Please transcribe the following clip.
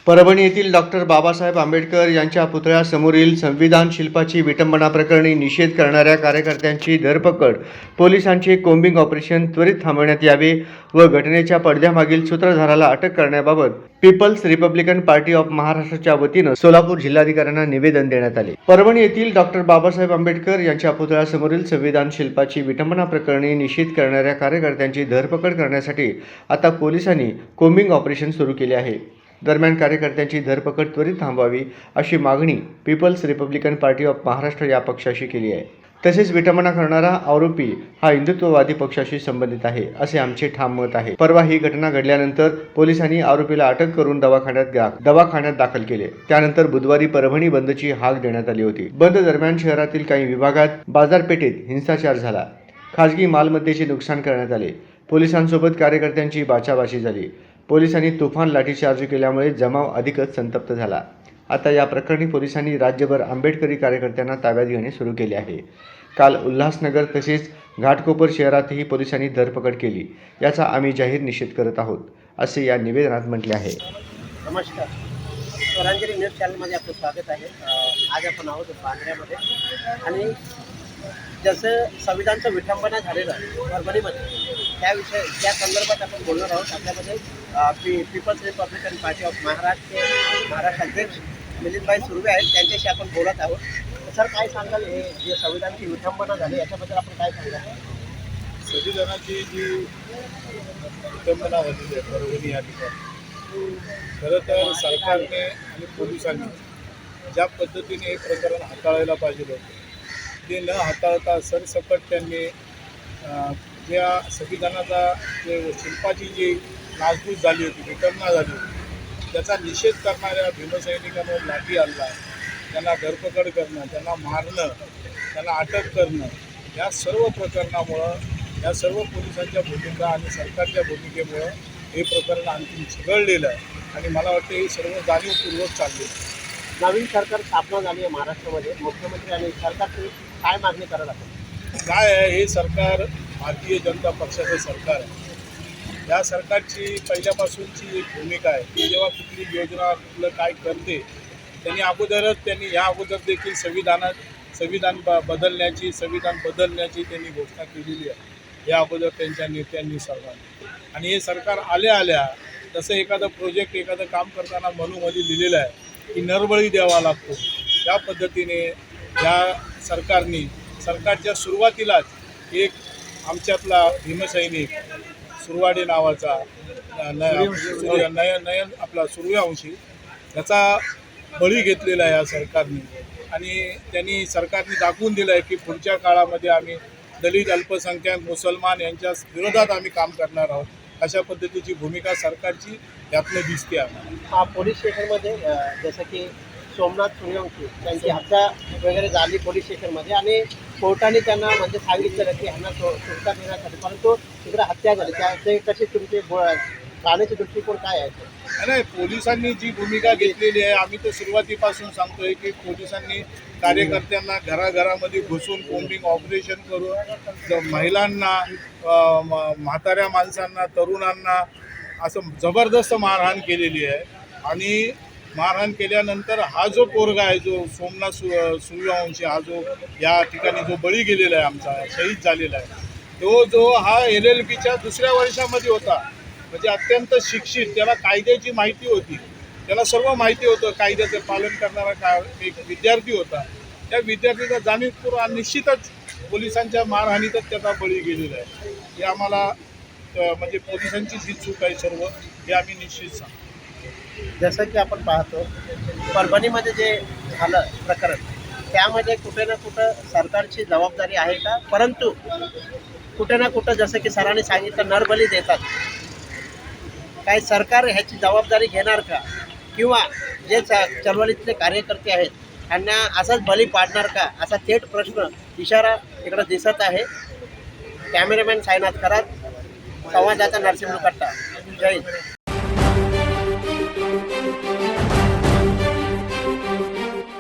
परभणी येथील डॉक्टर बाबासाहेब आंबेडकर यांच्या पुतळ्यासमोरील संविधान शिल्पाची विटंबना प्रकरणी निषेध करणाऱ्या कार्यकर्त्यांची धरपकड, पोलिसांचे कोम्बिंग ऑपरेशन त्वरित थांबवण्यात यावे व घटनेच्या पडद्यामागील सूत्रधाराला अटक करण्याबाबत पीपल्स रिपब्लिकन पार्टी ऑफ महाराष्ट्राच्या वतीनं सोलापूर जिल्हाधिकाऱ्यांना निवेदन देण्यात आले। परभणी येथील डॉक्टर बाबासाहेब आंबेडकर यांच्या पुतळ्यासमोरील संविधान शिल्पाची विटंबना प्रकरणी निषेध करणाऱ्या कार्यकर्त्यांची धरपकड करण्यासाठी आता पोलिसांनी कोम्बिंग ऑपरेशन सुरू केले आहे। दरम्यान कार्यकर्त्यांची धरपकड त्वरित थांबवावी अशी मागणी People's Republican Party of Maharashtra या पक्षाशी केली आहे। तसेच विटंबना करणारा आरोपी हा हिंदुत्ववादी पक्षाशी संबंधित आहे असे आमचे ठाम मत आहे। परवा ही घटना घडल्यानंतर पोलिसांनी आरोपीला अटक करून दवाखान्यात दाखल केले। त्यानंतर बुधवारी परभणी बंदची हाक देण्यात आली होती। बंद दरम्यान शहरातील काही विभागात बाजारपेठेत हिंसाचार झाला, खाजगी मालमत्तेचे नुकसान करण्यात आले, पोलिसांसोबत कार्यकर्त्यांची बाचाबाची झाली। पोलिसांनी तुफान लाठीचार्ज केल्यामुळे जमाव अधिकच संतप्त झाला। आता या प्रकरणी पोलिसांनी राज्यभर आंबेडकरी कार्यकर्त्यांना ताब्यात घेणे सुरू केले आहे। काल उल्हासनगर तसेच घाटकोपर शहरातही पोलिसांनी धरपकड केली। याचा आम्ही जाहीर निषेध करत आहोत असे या निवेदनात म्हटले आहे। नमस्कार, स्वरांजली न्यूज चॅनलमध्ये आपलं स्वागत आहे। आज आपण आहोत बांद्र्यामध्ये आणि जसं संविधानचं विटंबना झालेलं परभणीमध्ये त्या संदर्भात आपण बोलणार आहोत। आपल्यामध्ये People's Republican Party of Maharashtra अध्यक्ष मिलिंदभाई सुर्वे आहेत, त्यांच्याशी आपण बोलत आहोत। सर, काय सांगाल, हे जे संविधानाची विटंबना झाली याच्याबद्दल आपण काय सांगाल? संविधानाची जी विटंबना झालेली आहे परभणी या ठिकाणी, खरं तर सरकारने आणि पोलिसांनी ज्या पद्धतीने हे प्रकरण हाताळायला पाहिजे होतं ते न हाताळता सरसकट त्यांनी ज्या संविधानाचा जे शिल्पाची जी नासधूस झाली होती, विटंबना झाली होती, त्याचा निषेध करणाऱ्या भीमसैनिकांवर लाठी हल्ला, त्यांना धरपकड करणं, त्यांना मारणं, त्यांना अटक करणं, या सर्व प्रकरणामुळं, या सर्व पोलिसांच्या भूमिका आणि सरकारच्या भूमिकेमुळं हे प्रकरण आणखी चिघळलेलं आहे आणि मला वाटतं हे सर्व जाणीवपूर्वक चालले। नवीन सरकार स्थापना झाली आहे महाराष्ट्रामध्ये, मुख्यमंत्री आणि सरकारची काय मागणी करायला काय आहे, हे सरकार भारतीय जनता पक्षाचं सरकार आहे। या सरकारची पहिल्यापासूनची एक भूमिका आहे की जेव्हा कुठली योजना कुठलं काय करते त्यांनी या अगोदर देखील संविधान बदलण्याची त्यांनी घोषणा केलेली आहे या अगोदर त्यांच्या नेत्यांनी सर्वांनी। आणि हे सरकार आल्या जसं एखादं काम करताना मनूमध्ये लिहिलेलं आहे की नरबळी द्यावा लागतो, त्या पद्धतीने या सरकारच्या सुरुवातीलाच एक आमच्यातला भीमसैनिक सुरवाडे नावाचा नयन आपला सूर्यवंशी त्याचा बळी घेतलेला आहे या सरकारने। आणि सरकारने दाखवून दिलं आहे की पुढच्या काळामध्ये आम्ही दलित, अल्पसंख्याक, मुसलमान यांच्या विरोधात आम्ही काम करणार आहोत, अशा पद्धतीची भूमिका सरकारची यातनं दिसते आम्हाला। पोलीस स्टेशनमध्ये जसं की सोमनाथ सूर्यवंशी त्यांची हत्या वगैरे झाली पोलीस स्टेशनमध्ये आणि कोर्टाने त्यांना म्हणजे सांगितलं की ह्यांना सुटका देण्यासाठी, परंतु तिकडे हत्या झाली। त्याचे कसे तुमचे पाहण्याचे दृष्टिकोन काय आहे? नाही, पोलिसांनी जी भूमिका घेतलेली आहे, आम्ही तर सुरुवातीपासून सांगतोय की पोलिसांनी कार्यकर्त्यांना घराघरामध्ये घुसून कोम्बिंग ऑपरेशन करून महिलांना, म्हाताऱ्या माणसांना, तरुणांना असं जबरदस्त मारहाण केलेली आहे। आणि मारहाण केल्यानंतर हा जो पोरगा आहे, जो सोमनाथ सूर्यवंशी, हा जो या ठिकाणी जो बळी गेलेला आहे, आमचा शहीद झालेला आहे, जो हा LLBच्या दुसऱ्या वर्षामध्ये होता, म्हणजे अत्यंत शिक्षित, त्याला कायद्याची माहिती होती, त्याला सर्व माहिती होतं, कायद्याचं पालन करणारा एक विद्यार्थी होता। त्या विद्यार्थीचा जाणीवपूर्वक निश्चितच पोलिसांच्या मारहाणीतच त्याचा बळी गेलेला आहे। हे आम्हाला म्हणजे पोलिसांची जी चूक आहे सर्व, हे आम्ही निश्चित सांगतो। जसं की आपण पाहतो परभणीमध्ये जे झालं प्रकरण, त्यामध्ये कुठे ना कुठं सरकारची जबाबदारी आहे का? परंतु कुठे ना कुठं जसं की सरांनी सांगितलं नरबली देतात, काय सरकार ह्याची जबाबदारी घेणार का? किंवा जे चळवळीतले कार्यकर्ते आहेत त्यांना असाच बली पाडणार का? असा थेट प्रश्न, इशारा इकडं दिसत आहे। कॅमेरामॅन साईनाथ करात, संवाददाता नरसिंह कट्टा, जय हिंद।